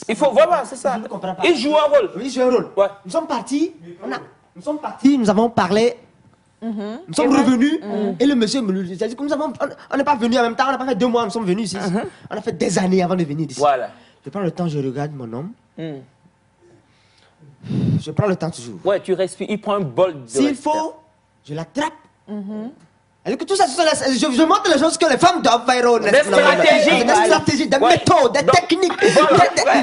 Il faut, voilà, c'est ça. Je ne comprends pas. Il joue un rôle. Oui, je joue un rôle. Ouais. Nous sommes partis, nous avons parlé, nous sommes revenus, et le monsieur me dit, c'est-à-dire que on n'est pas venus en même temps, on n'a pas fait 2 mois, nous sommes venus ici. On a fait des années avant de venir ici. Voilà. Je prends le temps, je regarde mon homme. Je prends le temps toujours. Ouais, tu respires. Il prend un bol de S'il respire. faut, je l'attrape. Et que tout ça, je montre les choses que les femmes doivent faire. Des stratégies, des méthodes, des techniques,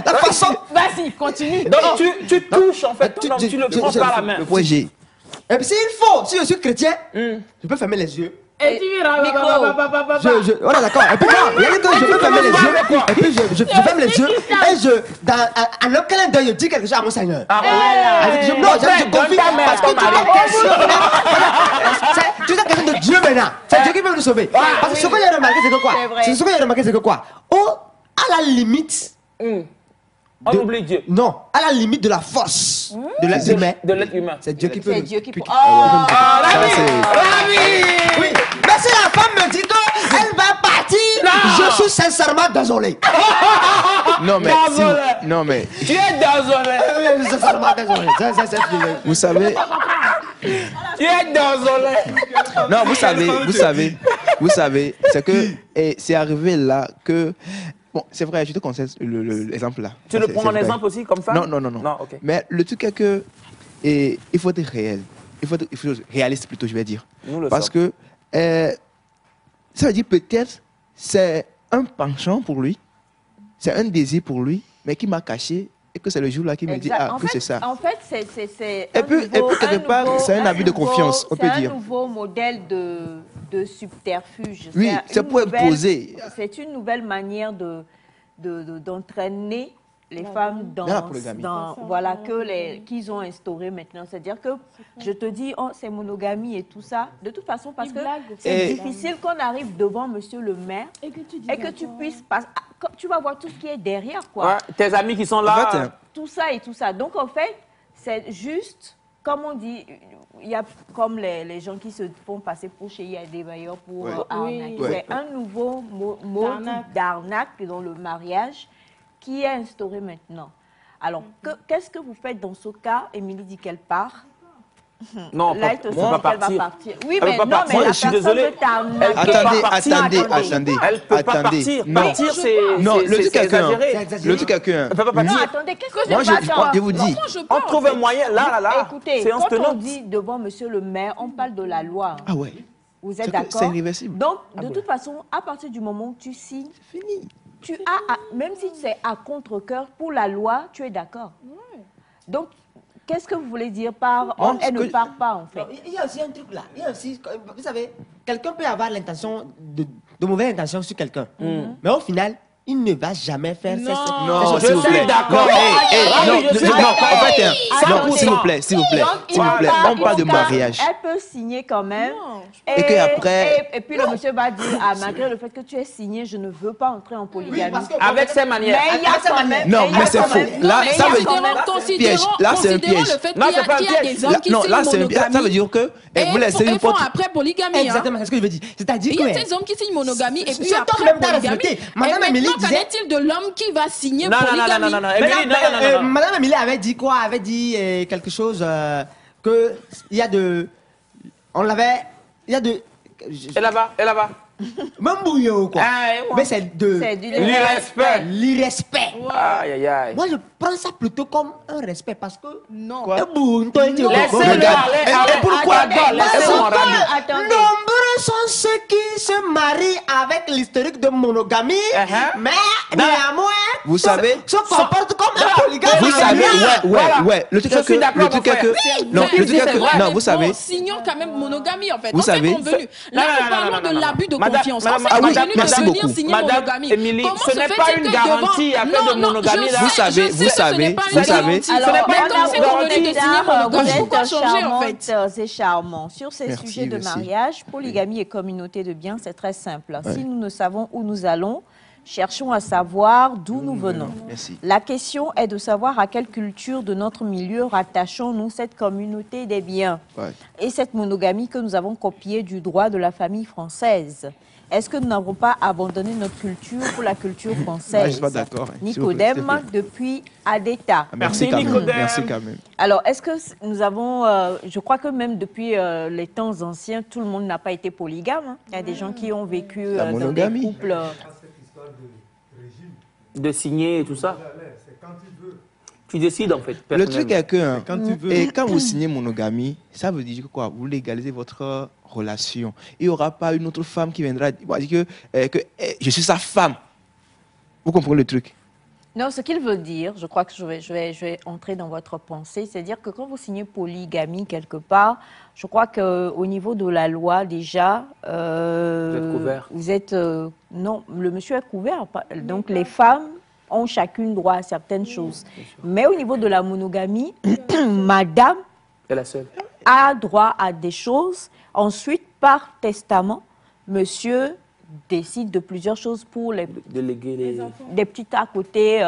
la façon. Vas-y, continue. Donc tu touches en fait, tu le prends par la main. Le point G. Et puis s'il faut, si je suis chrétien, je peux fermer les yeux. Et tu On est d'accord. Et puis non, il y a que je peux fermer les yeux. Et puis je ferme les yeux. Et en un clin d'œil, je dis quelque chose à mon Seigneur. Ah oui. Non, je confie parce que tu es question. Tu es question de Dieu maintenant. C'est Dieu qui veut nous sauver. Parce que ce que j'ai remarqué, c'est que quoi? Ce que j'ai remarqué, c'est que quoi? À la limite. On oublie Dieu. Non, à la limite de la force de l'être humain. De l'être humain. C'est Dieu qui peut. C'est Dieu qui peut. Ah, Rabi, Oui, mais si la femme me dit qu'elle va partir, je suis sincèrement désolé. Non, mais... Désolé. Non, mais... Tu es désolé. Je suis sincèrement désolé. Vous savez... Tu es désolé. Non, vous savez... vous savez, c'est que c'est arrivé là que... Bon, c'est vrai, je te conseille l'exemple là. Tu le prends en exemple aussi, comme ça? Non. Okay. Mais le truc est que il faut être réel. Il faut être réaliste plutôt, je vais dire. Parce que ça veut dire peut-être c'est un penchant pour lui, c'est un désir pour lui, mais qui m'a caché et que c'est le jour-là qui me dit, ah, c'est ça. En fait, c'est et puis, quelque part, c'est un abus de confiance, on peut dire. C'est un nouveau modèle de subterfuge. Oui, c'est pour imposer. C'est une nouvelle manière d'entraîner les femmes dans la polygamie. Voilà, qu'ils ont instauré maintenant. C'est-à-dire que je te dis, oh, c'est monogamie et tout ça. De toute façon, parce que c'est difficile qu'on arrive devant monsieur le maire et que tu puisses passer. Tu vas voir tout ce qui est derrière, quoi. Ouais, tes amis qui sont là. En fait, tout ça et tout ça. Donc, en fait, c'est juste, comme on dit, il y a comme les gens qui se font passer pour chez des bailleurs pour arnaquer. C'est un nouveau mode d'arnaque dans le mariage qui est instauré maintenant. Alors, qu'est-ce que vous faites dans ce cas? Émilie dit qu'elle part. Non, là, elle te dit qu'elle va partir. Oui, mais non, mais la je suis désolé. Attendez. Elle peut pas partir. Partir, c'est exagéré. Le truc quelqu'un. Non, attendez, qu'est-ce que moi, je vous dis. On trouve un moyen, là. Écoutez, quand on dit devant monsieur le maire, on parle de la loi. Ah ouais. Vous êtes d'accord? C'est irréversible. Donc, de toute façon, à partir du moment où tu signes, c'est fini. Même si c'est à contre-cœur, pour la loi, tu es d'accord. Donc, qu'est-ce que vous voulez dire par elle ne part pas, en fait? Il y a aussi un truc là. Il y a aussi, vous savez, quelqu'un peut avoir l'intention de mauvaises intentions sur quelqu'un. Mais au final, il ne va jamais faire ça. Non, je suis d'accord. Non, s'il vous plaît. On parle de mariage. Elle peut signer quand même. Et qu'après... Et puis le monsieur va dire, malgré le fait que tu aies signé, je ne veux pas entrer en polygamie. Avec ses manières. Mais il y a quand même... Non, mais c'est faux. Là, ça veut dire... Piège. Là, c'est un piège. Non, c'est pas un piège. Non, là, c'est un piège. Ça veut dire que vous laissez une porte... après polygamie. Exactement, c'est ce que je veux dire. C'est-à-dire que... Il y a des hommes qui signent monogamie et puis après polygamie. Madame Amélie qu'en est-il de l'homme qui va signer polygamie? Non. Madame Amélie avait dit quoi? Avait dit quelque chose que il y a de... On l'avait... Il y a de... Et là-bas. Même bouillon, quoi. Mais c'est de... C'est du l'irrespect. L'irrespect. Aïe. Moi, je prends ça plutôt comme un respect parce que... Non. Laissez-le aller. Pourquoi? Attendez. Nombreux sont ceux qui se marient avec l'historique de monogamie, mais néanmoins, vous savez, se comportent comme un polygame. Vous savez, ouais. Le truc est que... Non, vous savez... Signons quand même monogamie, en fait. Vous savez... Là, nous parlons de l'abus de confiance. Merci beaucoup. Madame Émilie, ce n'est pas une garantie à faire de monogamie. Vous savez... C'est charmant. Sur ces sujets de mariage, polygamie et communauté de biens, c'est très simple. Si nous ne savons où nous allons, cherchons à savoir d'où nous venons. Merci. La question est de savoir à quelle culture de notre milieu rattachons-nous cette communauté des biens et cette monogamie que nous avons copiée du droit de la famille française. Est-ce que nous n'avons pas abandonné notre culture pour la culture française? Je ne suis pas d'accord. Nicodème, depuis Adeta. Merci Nicodème. Merci quand même. Alors, est-ce que nous avons... je crois que même depuis les temps anciens, tout le monde n'a pas été polygame. Il y a des gens qui ont vécu dans des couples... De signer et tout ça. Tu décides en fait. Le truc est que quand vous signez monogamie, ça veut dire quoi? Vous légalisez votre relation. Il n'y aura pas une autre femme qui viendra dire que je suis sa femme. Vous comprenez le truc? Non, ce qu'il veut dire, je crois que je vais entrer dans votre pensée, c'est-à-dire que quand vous signez polygamie quelque part, je crois qu'au niveau de la loi déjà... vous êtes couvert. Vous êtes... non, le monsieur est couvert. Donc les femmes ont chacune droit à certaines choses. Mais au niveau de la monogamie, madame est la seule. A droit à des choses. Ensuite, par testament, monsieur décide de plusieurs choses pour déléguer les enfants. Des petits à côté,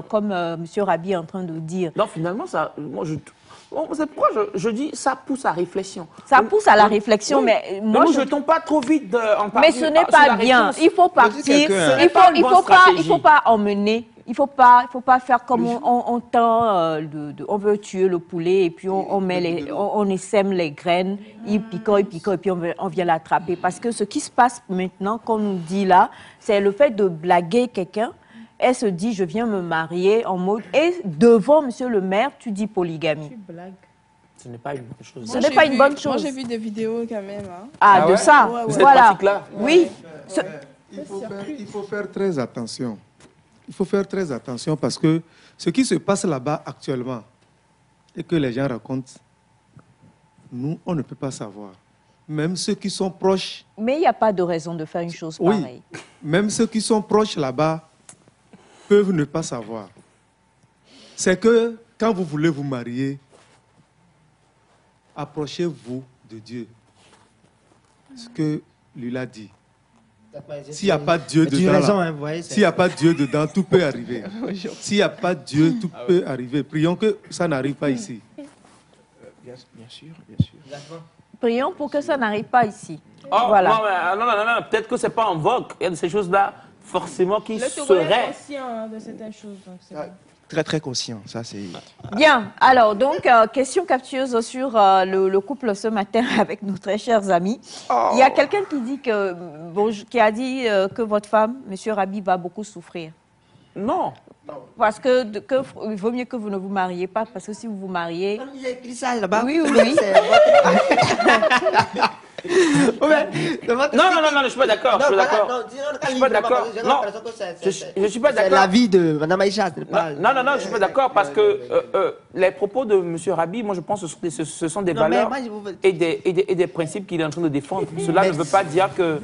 comme monsieur Rabi est en train de dire. Non, finalement, ça, c'est pourquoi je dis ça pousse à réflexion. Ça pousse à la réflexion, mais moi, nous ne jetons pas trop vite en partie. Mais ce n'est pas bien. Il faut partir. Il ne faut pas emmener il faut pas faire comme on tend, on veut tuer le poulet et puis on essaime les graines, il pique et puis on vient l'attraper. Parce que ce qui se passe maintenant, qu'on nous dit là, c'est le fait de blaguer quelqu'un. Elle se dit, je viens me marier en mode... Et devant monsieur le maire, tu dis polygamie. Tu blagues. Ce n'est pas une bonne chose. Ce n'est pas une bonne chose. Moi, j'ai vu des vidéos quand même. Hein. Ah, de ça, voilà. Oui. Il faut faire très attention. Il faut faire très attention parce que ce qui se passe là-bas actuellement et que les gens racontent, nous, on ne peut pas savoir. Même ceux qui sont proches... Mais il n'y a pas de raison de faire une chose pareille. Même ceux qui sont proches là-bas peuvent ne pas savoir. C'est que quand vous voulez vous marier, approchez-vous de Dieu. Ce que lui a dit. S'il n'y a pas de Dieu dedans, s'il n'y a pas de Dieu dedans, tout peut arriver. S'il n'y a pas de Dieu, tout peut arriver. Prions que ça n'arrive pas ici. Bien sûr. Prions pour que ça n'arrive pas ici. Oh, voilà. Non, peut-être que ce n'est pas en vogue. Il y a de ces choses-là, forcément, qui Le Togo est seraient... conscient de certaines choses. Donc Très, très conscient. Ça, c'est... Bien. Alors, donc, question captieuse sur le couple ce matin avec nos très chers amis. Il y a quelqu'un qui dit qui a dit que votre femme, M. Rabi, va beaucoup souffrir. Non. Parce que il vaut mieux que vous ne vous mariez pas, parce que si vous vous mariez... Il a écrit ça là-bas. Oui. Non, je suis pas d'accord. Je suis pas d'accord. Non, je suis pas d'accord. C'est l'avis de Mme Aïcha. Non, je suis pas d'accord parce que les propos de M. Rabi, moi je pense que ce sont des valeurs et des principes qu'il est en train de défendre. Cela ne veut pas dire que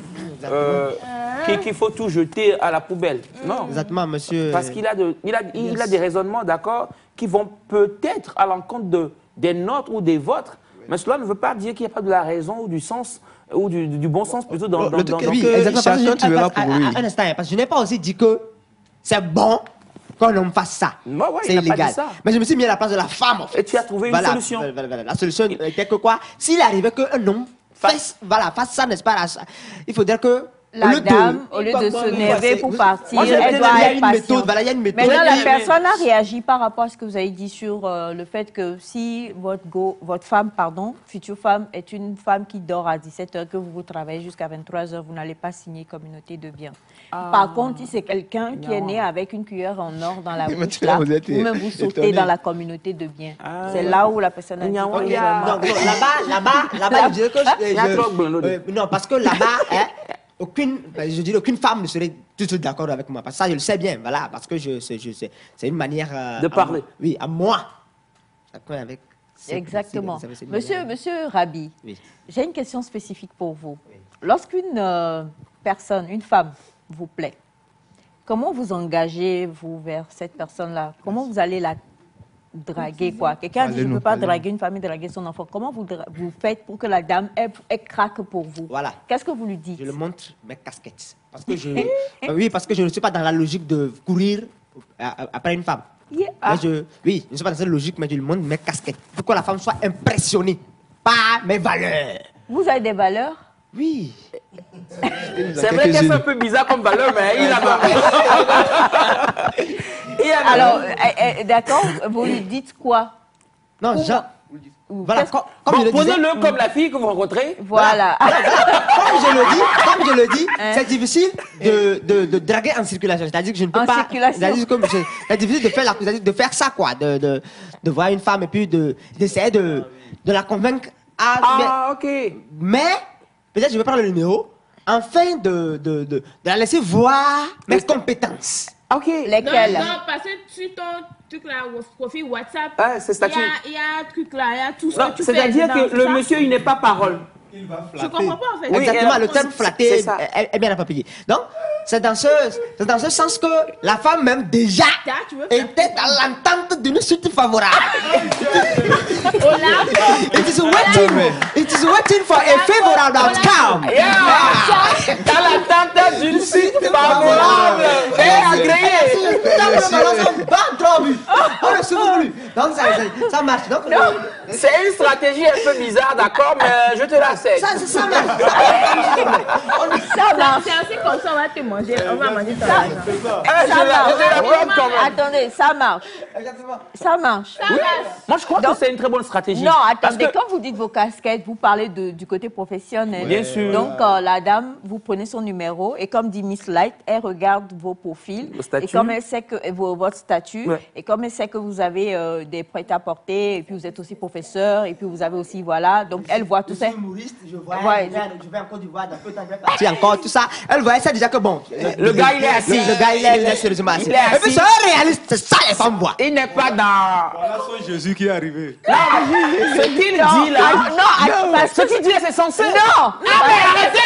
qu'il faut tout jeter à la poubelle. Non. Exactement, monsieur. Parce qu'il a des raisonnements, d'accord, qui vont peut-être à l'encontre des nôtres ou des vôtres. Mais cela ne veut pas dire qu'il n'y a pas de la raison ou du sens, ou du bon sens plutôt dans exactement, tu verras pour lui. Un instant, parce que je n'ai pas aussi dit que c'est bon qu'on fasse ça. C'est illégal. Mais je me suis mis à la place de la femme. En fait. Et tu as trouvé une solution. La solution était que quoi? S'il arrivait qu'un homme fasse ça, n'est-ce pas? Il faut dire que la dame, au lieu de se nerver pour partir, elle doit être patiente. Il y a une méthode. Maintenant, la personne a réagi par rapport à ce que vous avez dit sur le fait que si votre femme, future femme, est une femme qui dort à 17h, que vous travaillez jusqu'à 23h, vous n'allez pas signer communauté de biens. Par contre, si c'est quelqu'un qui est né avec une cuillère en or dans la bouche, là, vous-même vous sautez dans la communauté de biens. C'est là où la personne a dit... Là-bas, je dirais que... Non, parce que là-bas... aucune femme ne serait du tout d'accord avec moi. Parce que ça, je le sais bien, voilà, parce que c'est une manière... de parler. À moi. Exactement. Monsieur Rabi, j'ai une question spécifique pour vous. Lorsqu'une personne, une femme, vous plaît, comment vous engagez-vous vers cette personne-là? Comment vous allez la draguer, quoi? Quelqu'un dit, je ne peux pas draguer une femme et draguer son enfant. Comment vous faites pour que la dame, elle craque pour vous? Voilà. Qu'est-ce que vous lui dites? Je le montre mes casquettes. Parce que oui, parce que je ne suis pas dans la logique de courir après une femme. Je ne suis pas dans cette logique, mais je lui montre mes casquettes. Pour que la femme soit impressionnée par mes valeurs. Vous avez des valeurs? Oui. C'est vrai qu'elle fait un peu bizarre comme valeur, mais il a Alors, d'accord, vous lui dites quoi? Non, voilà, posez-le comme la fille que vous rencontrez. Voilà. Comme je le dis, c'est difficile de draguer en circulation. C'est-à-dire que je ne peux pas. C'est difficile de faire ça, quoi. De voir une femme et puis d'essayer de la convaincre. Ok. Mais, peut-être je vais prendre le numéro afin de la laisser voir mes compétences. Ok. Lesquelles? Non, parce que sur ton truc là, profil WhatsApp, il y a un truc là, il y a tout ce que tu fais. C'est-à-dire que le monsieur, il n'est pas parole. Il va flatter. Je comprends pas en fait. Oui, exactement, le terme flatté est bien approprié. Donc, c'est dans ce sens que la femme même déjà était dans l'entente d'une suite favorable. It is It is waiting for a favorable outcome. Dans l'attente d'une suite favorable et agréée. On est souvent plus. Donc ça marche. Donc, c'est une stratégie un peu bizarre, d'accord, mais je te l'accepte. Ça marche. Ça marche. C'est assez comme ça, on va te manger. On va manger ton Ça argent. marche. Attendez, ça marche. Ça marche. Moi, je crois que c'est une très bonne stratégie. Non, attendez, quand vous dites vos casquettes, vous parlez du côté professionnel. Bien sûr. Donc, la dame, vous prenez son numéro et comme dit Miss Light, elle regarde vos profils. statut. Et comme elle sait que votre statut, Ouais. et comme elle sait que vous avez des prêt-à-porter, et puis vous êtes aussi professeur, et puis vous avez aussi, voilà, donc elle voit tout ça. Je suis humoriste, je vois, Ouais. je vais en Côte d'Ivoire, dans peu de temps, je vais partir encore, tout ça. Elle voit, elle sait déjà que bon. Le gars, il est assis. Le gars, il est sérieusement assis. Il est assis. Et puis, c'est un réaliste, c'est ça les femmes voient. Il n'est pas dans... Voilà son Jésus qui est arrivé. Ce qu'il dit là... Parce Ce qu'il dit, c'est censé... Non. mais arrêtez.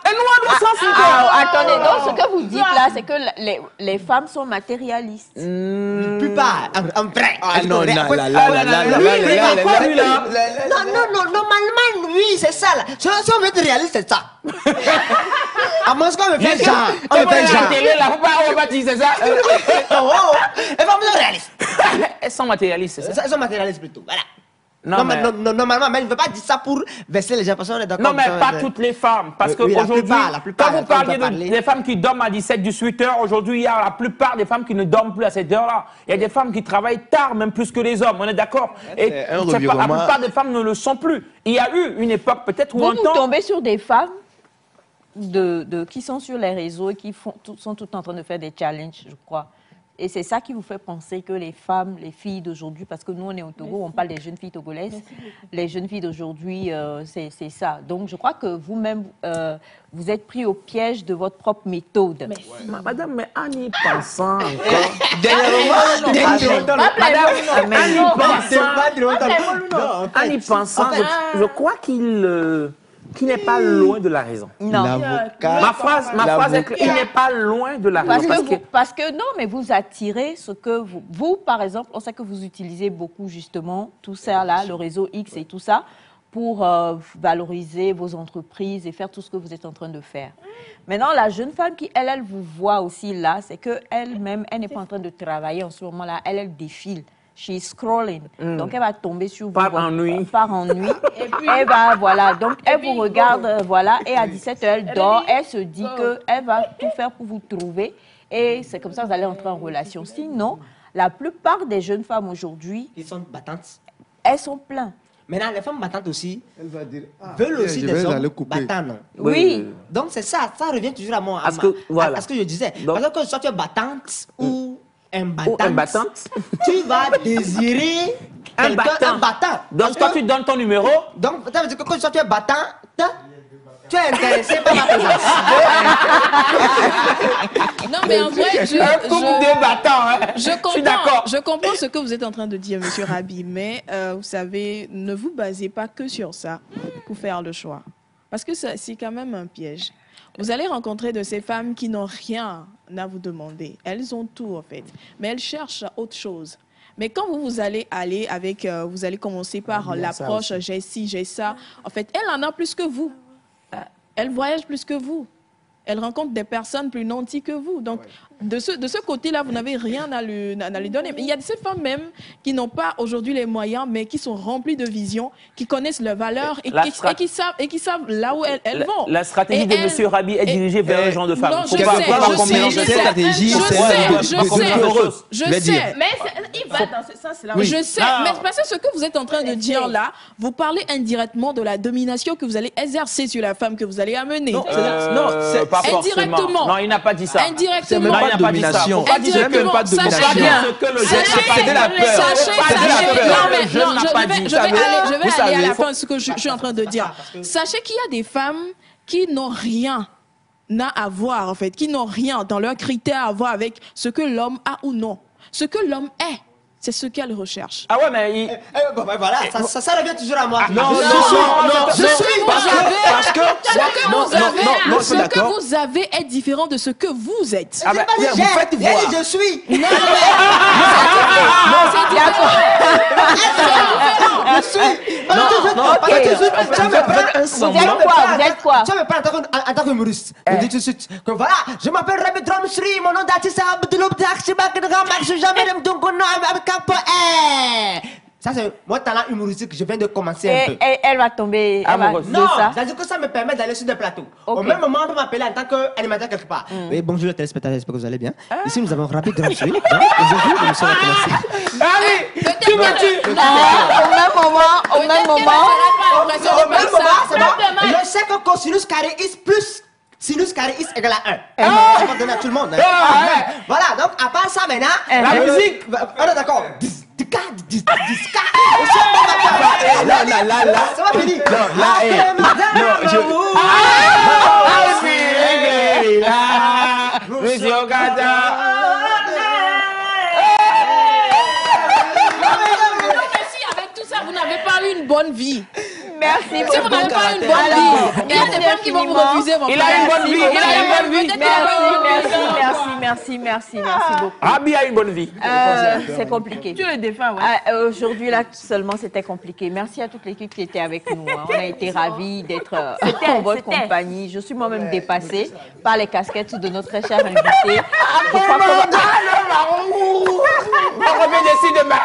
Et nous, on doit s'en Attendez, donc ce que vous dites là, c'est que les femmes sont matérialistes. La plupart, en vrai. Ah non, Oui, non, normalement, oui, c'est ça là. Si on veut être réaliste, c'est ça. À moins qu'on me fait genre. On me fait genre. télé là, on va dire c'est ça. Elles vont me réaliste. Elles sont matérialistes, c'est ça? Elles sont matérialistes plutôt, voilà. Non, mais... Normalement, mais je ne veux pas dire ça pour verser les gens, parce qu'on est d'accord. Non, mais pas toutes les femmes. Parce Oui, la qu'aujourd'hui, plupart, quand vous parliez des femmes qui dorment à 17-18 heures, aujourd'hui, il y a la plupart des femmes qui ne dorment plus à cette heure-là. Il y a des femmes qui travaillent tard, même plus que les hommes, on est d'accord? Et la plupart des femmes ne le sont plus. Il y a eu une époque peut-être où vous tombez sur des femmes qui sont sur les réseaux et qui sont toutes en train de faire des challenges, je crois. Et c'est ça qui vous fait penser que les femmes, les filles d'aujourd'hui, parce que nous on est au Togo, on parle des jeunes filles togolaises, les jeunes filles d'aujourd'hui, c'est ça. Donc je crois que vous-même, vous êtes pris au piège de votre propre méthode. Madame, mais en y pensant encore... En y pensant, je crois qu'il n'est pas loin de la raison. Non. Ma phrase est claire, il n'est pas loin de la raison. Parce que non, mais vous attirez ce que vous, par exemple, on sait que vous utilisez beaucoup justement tout ça là, le réseau X et tout ça, pour valoriser vos entreprises et faire tout ce que vous êtes en train de faire. Maintenant, la jeune femme qui, elle vous voit aussi là, c'est qu'elle-même, elle n'est pas en train de travailler en ce moment-là, elle défile. She's scrolling. Donc, elle va tomber sur vous. Par ennui. Et puis, elle va, voilà. Donc, elle vous regarde, voilà. Et à 17h, elle dort. Elle se dit qu'elle va tout faire pour vous trouver. Et c'est comme ça que vous allez entrer en relation. Sinon, la plupart des jeunes femmes aujourd'hui... Ils sont battantes. Elles sont pleines. Maintenant, les femmes battantes aussi veulent aussi des hommes battants. Non? Oui. Donc, c'est ça. Ça revient toujours à moi. À ce que je disais. Donc, parce que soit tu es battante ou imbattante. Imbattante, tu vas désirer un battant. Donc, quand tu donnes ton numéro... Donc, ça veut dire que quand tu es battant, tu es intéressé par ma présence. Non, mais en vrai, je comprends ce que vous êtes en train de dire, Monsieur Rabi, mais vous savez, ne vous basez pas que sur ça pour faire le choix. Parce que c'est quand même un piège. Vous allez rencontrer de ces femmes qui n'ont rien à vous demander. Elles ont tout, en fait. Mais elles cherchent autre chose. Mais quand vous allez aller avec... vous allez commencer par l'approche, j'ai ci, j'ai ça. En fait, elle en a plus que vous. Elle voyage plus que vous. Elle rencontre des personnes plus nantis que vous. Donc, de ce côté-là, vous n'avez rien à lui donner. Mais il y a ces femmes même qui n'ont pas aujourd'hui les moyens, mais qui sont remplies de vision, qui connaissent leurs valeurs et qui savent là où elles vont. La stratégie de M. Rabi est dirigée vers un genre de femme. Non, je sais. Mais il va dans ce sens-là. Je sais. Mais parce que ce que vous êtes en train de dire là, vous parlez indirectement de la domination que vous allez exercer sur la femme que vous allez amener. Non, pas forcément. Non, il n'a pas dit ça. Indirectement. Pas de domination. C'est même pas de domination. C'est de la peur. Je vais aller à la fin de ce que je suis en train de dire. Sachez qu'il y a des femmes qui n'ont rien à voir, en fait, qui n'ont rien dans leurs critères à voir avec ce que l'homme a ou non. Ce que l'homme est. C'est ce qu'elle recherche. Ah ouais, mais... voilà, ça revient toujours à moi. Non, ce que vous avez est différent de ce que vous êtes. Ah bah, vous faites voir. Je suis. Non, je suis. Non, Ok. Vous êtes quoi? Tu vas me prendre en tant qu'humoriste. Je dis tout de suite que voilà, je m'appelle Rabbi Drumsri, mon nom d'artiste c'est Abdouloub Dakhshibak Max, jamais même Dungono avec Campo. Ça, c'est mon talent humoristique, je viens de commencer un peu. Et elle va tomber amoureuse de non, ça. c'est-à-dire que ça me permet d'aller sur des plateaux. Au même moment, on peut m'appeler en tant qu'animateur quelque part. Oui, bonjour les téléspectateurs, j'espère que vous allez bien. Ici, nous avons Rabbi Drumsri. Aujourd'hui, nous sommes commencé. Tu me tues. Au même moment, je sais que cosinus carré is plus sinus carré is égal à 1. Ça va donner à tout le monde. Voilà, donc à part ça maintenant... La musique. On est d'accord. Ça va finir. Vous n'avez pas eu une bonne vie. Merci. Si vous n'avez pas une bonne vie, il y a des femmes qui vont vous refuser. Il a une bonne vie. Merci beaucoup. Rabbi a une bonne vie. C'est compliqué. Tu le défends, ouais. Aujourd'hui, là, seulement, c'était compliqué. Merci à toute l'équipe qui était avec nous. On a été ravis d'être en votre compagnie. Je suis moi-même dépassée par les casquettes de notre très cher invité. On revient d'ici demain.